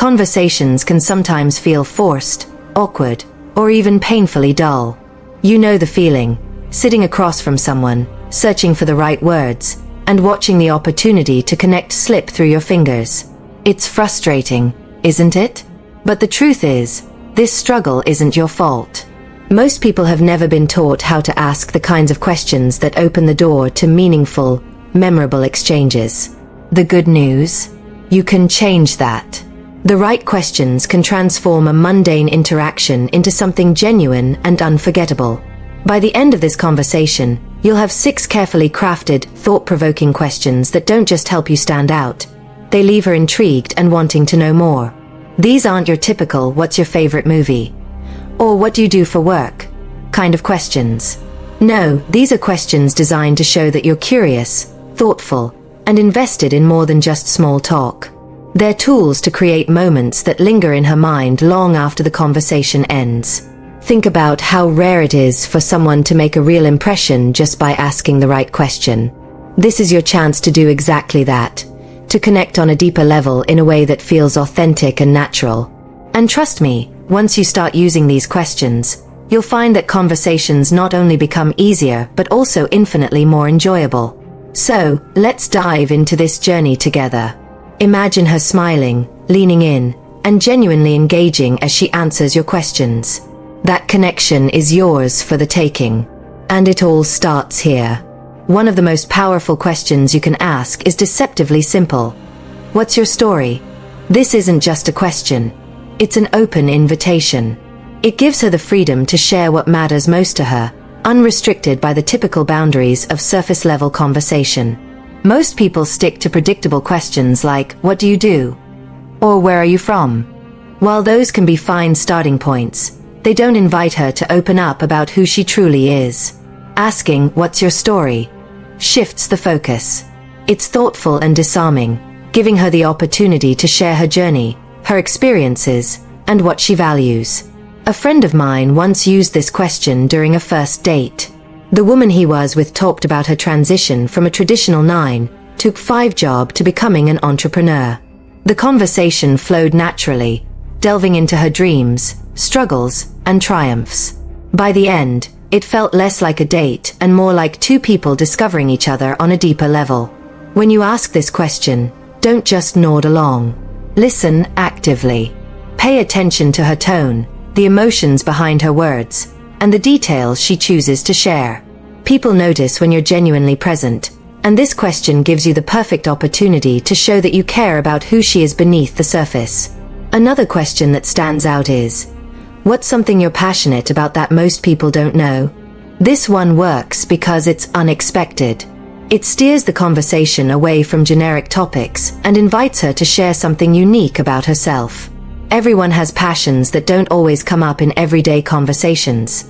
Conversations can sometimes feel forced, awkward, or even painfully dull. You know the feeling, sitting across from someone, searching for the right words, and watching the opportunity to connect slip through your fingers. It's frustrating, isn't it? But the truth is, this struggle isn't your fault. Most people have never been taught how to ask the kinds of questions that open the door to meaningful, memorable exchanges. The good news? You can change that. The right questions can transform a mundane interaction into something genuine and unforgettable. By the end of this conversation, you'll have 6 carefully crafted, thought-provoking questions that don't just help you stand out. They leave her intrigued and wanting to know more. These aren't your typical "what's your favorite movie?" or "what do you do for work?" kind of questions. No, these are questions designed to show that you're curious, thoughtful, and invested in more than just small talk. They're tools to create moments that linger in her mind long after the conversation ends. Think about how rare it is for someone to make a real impression just by asking the right question. This is your chance to do exactly that, to connect on a deeper level in a way that feels authentic and natural. And trust me, once you start using these questions, you'll find that conversations not only become easier but also infinitely more enjoyable. So, let's dive into this journey together. Imagine her smiling, leaning in, and genuinely engaging as she answers your questions. That connection is yours for the taking. And it all starts here. One of the most powerful questions you can ask is deceptively simple. What's your story? This isn't just a question. It's an open invitation. It gives her the freedom to share what matters most to her, unrestricted by the typical boundaries of surface-level conversation. Most people stick to predictable questions like, "What do you do?" or "Where are you from?" While those can be fine starting points, they don't invite her to open up about who she truly is. Asking, "What's your story?" shifts the focus. It's thoughtful and disarming, giving her the opportunity to share her journey, her experiences, and what she values. A friend of mine once used this question during a first date. The woman he was with talked about her transition from a traditional 9-to-5 job to becoming an entrepreneur. The conversation flowed naturally, delving into her dreams, struggles, and triumphs. By the end, it felt less like a date and more like 2 people discovering each other on a deeper level. When you ask this question, don't just nod along. Listen actively. Pay attention to her tone, the emotions behind her words, and the details she chooses to share. People notice when you're genuinely present, and this question gives you the perfect opportunity to show that you care about who she is beneath the surface. Another question that stands out is, what's something you're passionate about that most people don't know? This one works because it's unexpected. It steers the conversation away from generic topics and invites her to share something unique about herself. Everyone has passions that don't always come up in everyday conversations.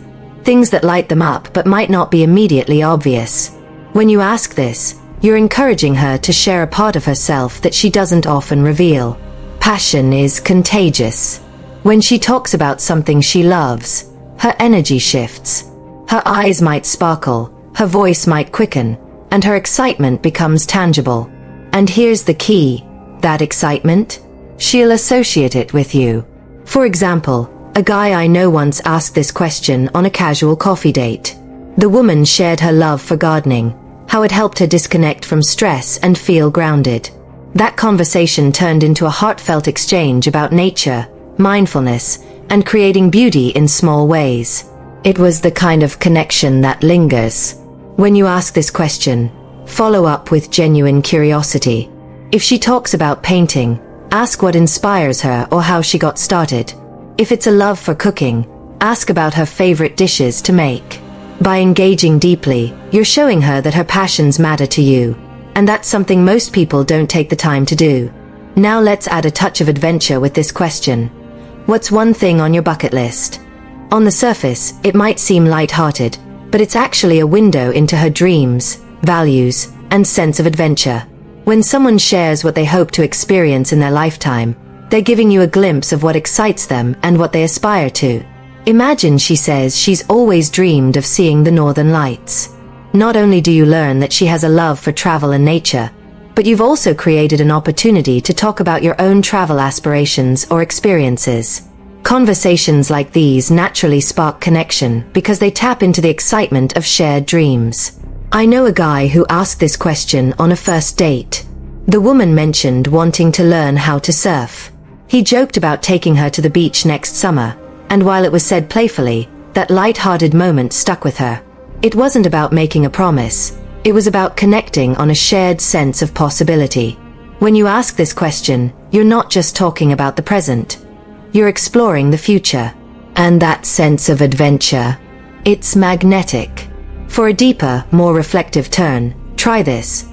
Things that light them up but might not be immediately obvious. When you ask this, you're encouraging her to share a part of herself that she doesn't often reveal. Passion is contagious. When she talks about something she loves, her energy shifts. Her eyes might sparkle, her voice might quicken, and her excitement becomes tangible. And here's the key, that excitement? She'll associate it with you. For example, a guy I know once asked this question on a casual coffee date. The woman shared her love for gardening, how it helped her disconnect from stress and feel grounded. That conversation turned into a heartfelt exchange about nature, mindfulness, and creating beauty in small ways. It was the kind of connection that lingers. When you ask this question, follow up with genuine curiosity. If she talks about painting, ask what inspires her or how she got started. If it's a love for cooking, ask about her favorite dishes to make. By engaging deeply, you're showing her that her passions matter to you, and that's something most people don't take the time to do. Now let's add a touch of adventure with this question. What's one thing on your bucket list? On the surface, it might seem light-hearted, but it's actually a window into her dreams, values, and sense of adventure. When someone shares what they hope to experience in their lifetime, they're giving you a glimpse of what excites them and what they aspire to. Imagine she says she's always dreamed of seeing the northern lights. Not only do you learn that she has a love for travel and nature, but you've also created an opportunity to talk about your own travel aspirations or experiences. Conversations like these naturally spark connection because they tap into the excitement of shared dreams. I know a guy who asked this question on a first date. The woman mentioned wanting to learn how to surf. He joked about taking her to the beach next summer, and while it was said playfully, that light-hearted moment stuck with her. It wasn't about making a promise. It was about connecting on a shared sense of possibility. When you ask this question, you're not just talking about the present. You're exploring the future. And that sense of adventure, it's magnetic. For a deeper, more reflective turn, try this.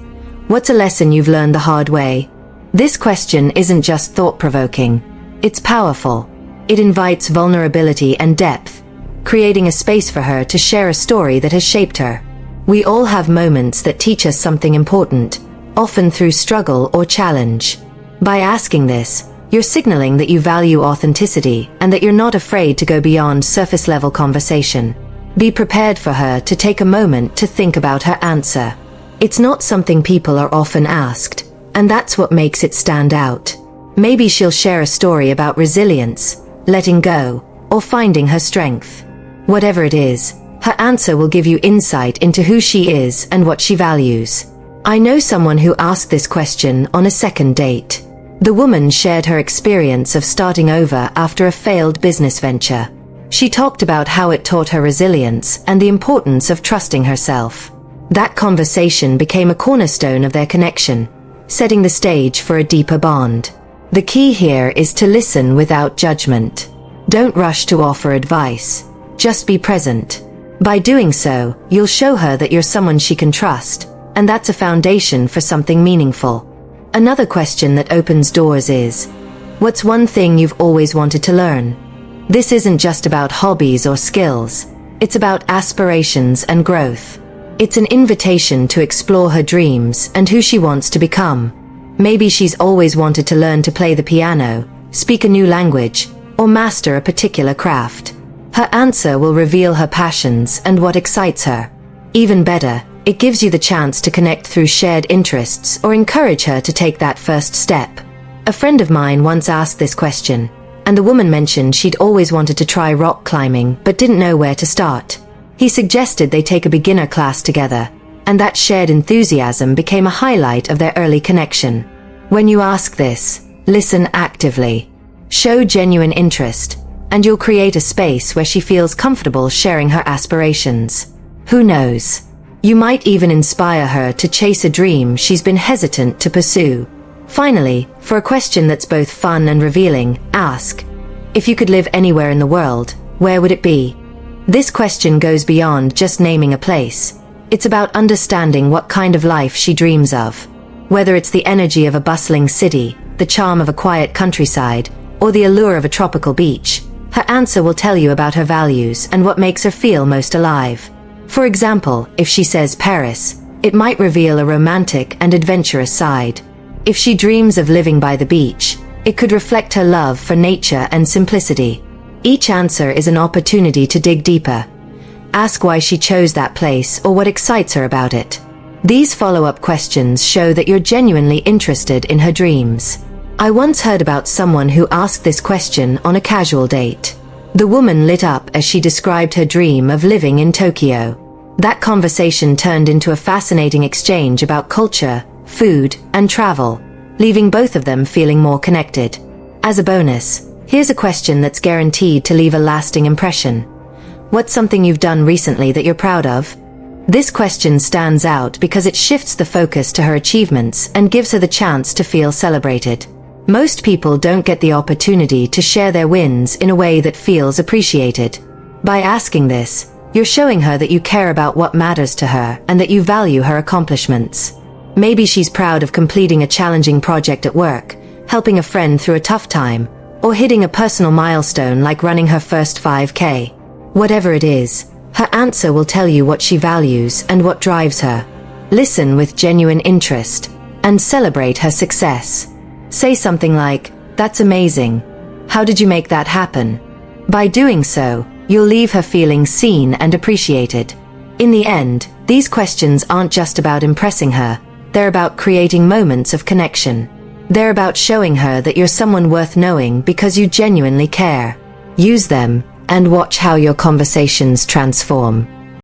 What's a lesson you've learned the hard way? This question isn't just thought-provoking. It's powerful. It invites vulnerability and depth, creating a space for her to share a story that has shaped her. We all have moments that teach us something important, often through struggle or challenge. By asking this, you're signaling that you value authenticity and that you're not afraid to go beyond surface-level conversation. Be prepared for her to take a moment to think about her answer. It's not something people are often asked, and that's what makes it stand out. Maybe she'll share a story about resilience, letting go, or finding her strength. Whatever it is, her answer will give you insight into who she is and what she values. I know someone who asked this question on a second date. The woman shared her experience of starting over after a failed business venture. She talked about how it taught her resilience and the importance of trusting herself. That conversation became a cornerstone of their connection, setting the stage for a deeper bond. The key here is to listen without judgment. Don't rush to offer advice. Just be present. By doing so, you'll show her that you're someone she can trust, and that's a foundation for something meaningful. Another question that opens doors is, what's one thing you've always wanted to learn? This isn't just about hobbies or skills. It's about aspirations and growth. It's an invitation to explore her dreams and who she wants to become. Maybe she's always wanted to learn to play the piano, speak a new language, or master a particular craft. Her answer will reveal her passions and what excites her. Even better, it gives you the chance to connect through shared interests or encourage her to take that first step. A friend of mine once asked this question, and the woman mentioned she'd always wanted to try rock climbing but didn't know where to start. He suggested they take a beginner class together, and that shared enthusiasm became a highlight of their early connection. When you ask this, listen actively. Show genuine interest, and you'll create a space where she feels comfortable sharing her aspirations. Who knows? You might even inspire her to chase a dream she's been hesitant to pursue. Finally, for a question that's both fun and revealing, ask, if you could live anywhere in the world, where would it be? This question goes beyond just naming a place. It's about understanding what kind of life she dreams of. Whether it's the energy of a bustling city, the charm of a quiet countryside, or the allure of a tropical beach, her answer will tell you about her values and what makes her feel most alive. For example, if she says Paris, it might reveal a romantic and adventurous side. If she dreams of living by the beach, it could reflect her love for nature and simplicity. Each answer is an opportunity to dig deeper. Ask why she chose that place or what excites her about it. These follow-up questions show that you're genuinely interested in her dreams. I once heard about someone who asked this question on a casual date. The woman lit up as she described her dream of living in Tokyo. That conversation turned into a fascinating exchange about culture, food, and travel, leaving both of them feeling more connected. As a bonus, here's a question that's guaranteed to leave a lasting impression. What's something you've done recently that you're proud of? This question stands out because it shifts the focus to her achievements and gives her the chance to feel celebrated. Most people don't get the opportunity to share their wins in a way that feels appreciated. By asking this, you're showing her that you care about what matters to her and that you value her accomplishments. Maybe she's proud of completing a challenging project at work, helping a friend through a tough time, or hitting a personal milestone like running her first 5K. Whatever it is, her answer will tell you what she values and what drives her. Listen with genuine interest, and celebrate her success. Say something like, "That's amazing. How did you make that happen?" By doing so, you'll leave her feeling seen and appreciated. In the end, these questions aren't just about impressing her, They're about creating moments of connection. They're about showing her that you're someone worth knowing because you genuinely care. Use them, and watch how your conversations transform.